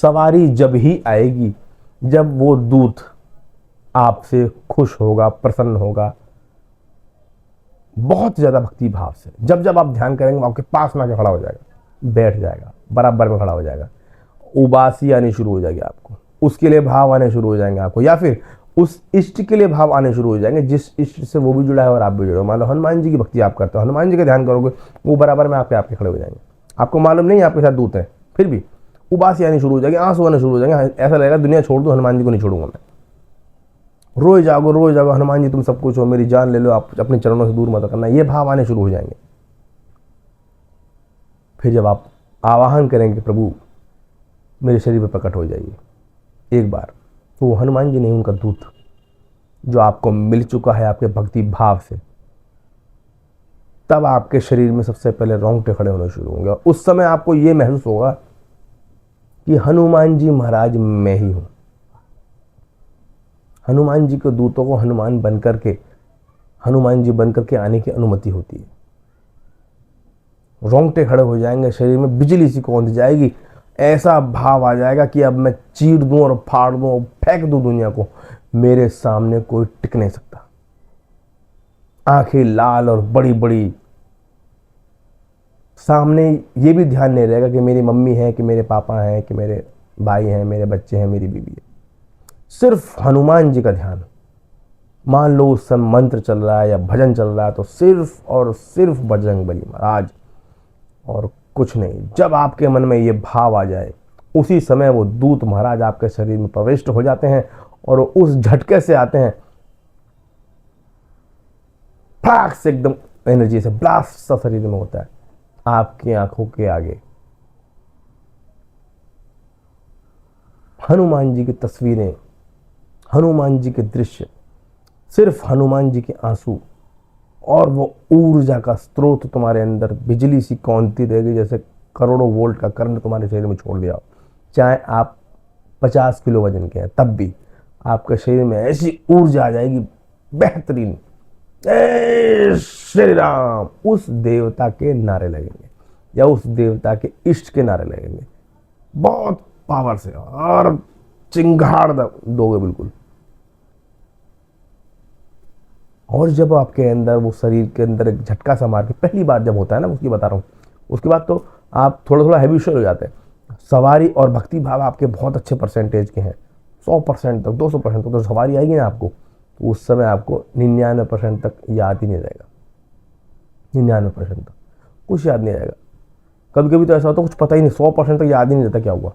सवारी जब ही आएगी जब वो दूत आपसे खुश होगा, प्रसन्न होगा, बहुत ज़्यादा भक्ति भाव से। जब जब आप ध्यान करेंगे वो आपके पास में आके खड़ा हो जाएगा, बैठ जाएगा, बराबर में खड़ा हो जाएगा। उबासी आनी शुरू हो जाएगी आपको, उसके लिए भाव आने शुरू हो जाएंगे आपको, या फिर उस इष्ट के लिए भाव आने शुरू हो जाएंगे जिस इष्ट से वो भी जुड़ा है और आप भी जुड़े हो। मान लो हनुमान जी की भक्ति आप करते हो, हनुमान जी का ध्यान करोगे, वो बराबर में आपके खड़े हो जाएंगे। आपको मालूम नहीं आपके साथ दूत है, फिर भी उबासी आनी शुरू हो जाएगी, आंसू आने शुरू हो जाएंगे, ऐसा लगेगा दुनिया छोड़ दो, हनुमान जी को नहीं छोड़ूंगा मैं। रोज जागो हनुमान जी तुम सब कुछ हो, मेरी जान ले लो, आप अपने चरणों से दूर मत करना, ये भाव आने शुरू हो जाएंगे। फिर जब आप आवाहन करेंगे प्रभु मेरे शरीर पर प्रकट हो जाइए एक बार, तो वो हनुमान जी नहीं, उनका दूत जो आपको मिल चुका है आपके भक्ति भाव से, तब आपके शरीर में सबसे पहले रोंगटे खड़े होने शुरू होंगे। और उस समय आपको ये महसूस होगा कि हनुमान जी महाराज मैं ही हूं। हनुमान जी के दूतों को हनुमान जी बनकर के आने की अनुमति होती है। रोंगटे खड़े हो जाएंगे, शरीर में बिजली सी कौंध जाएगी, ऐसा भाव आ जाएगा कि अब मैं चीर दूं और फाड़ दूं और फेंक दूं दुनिया को, मेरे सामने कोई टिक नहीं सकता। आंखें लाल और बड़ी बड़ी, सामने ये भी ध्यान नहीं रहेगा कि मेरी मम्मी है, कि मेरे पापा हैं, कि मेरे भाई हैं, मेरे बच्चे हैं, मेरी बीवी है। सिर्फ हनुमान जी का ध्यान। मान लो उस समय मंत्र चल रहा है या भजन चल रहा है, तो सिर्फ और सिर्फ बजरंगबली महाराज और कुछ नहीं। जब आपके मन में ये भाव आ जाए, उसी समय वो दूत महाराज आपके शरीर में प्रविष्ट हो जाते हैं और उस झटके से आते हैं, फटाक से एकदम एनर्जी से ब्लास्ट सा शरीर में होता है आपकी आंखों के आगे। हनुमान जी की तस्वीरें, हनुमान जी के दृश्य, सिर्फ हनुमान जी के आंसू और वो ऊर्जा का स्रोत तुम्हारे अंदर बिजली सी कौंधती रहेगी, जैसे करोड़ों वोल्ट का करंट तुम्हारे शरीर में छोड़ दिया हो। चाहे आप 50 किलो वजन के हैं, तब भी आपके शरीर में ऐसी ऊर्जा आ जाएगी बेहतरीन। जय श्री राम, उस देवता के नारे लगेंगे या उस देवता के इष्ट के नारे लगेंगे, बहुत पावर से, और चिंगाड़ दोगे बिल्कुल। और जब आपके अंदर वो शरीर के अंदर एक झटका सा मार के, पहली बार जब होता है ना, उसकी बता रहा हूँ, उसके बाद तो आप थोड़ा थोड़ा हैबिचुअल हो जाते हैं। सवारी और भक्ति भाव आपके बहुत अच्छे परसेंटेज के हैं, 100% तक, 200% तक तो सवारी आएगी ना आपको, तो उस समय आपको 99% तक याद ही नहीं रहेगा। 99% तक कुछ याद नहीं रहेगा। कभी कभी तो ऐसा होता है कुछ पता ही नहीं, 100% तक याद ही नहीं रहता क्या हुआ।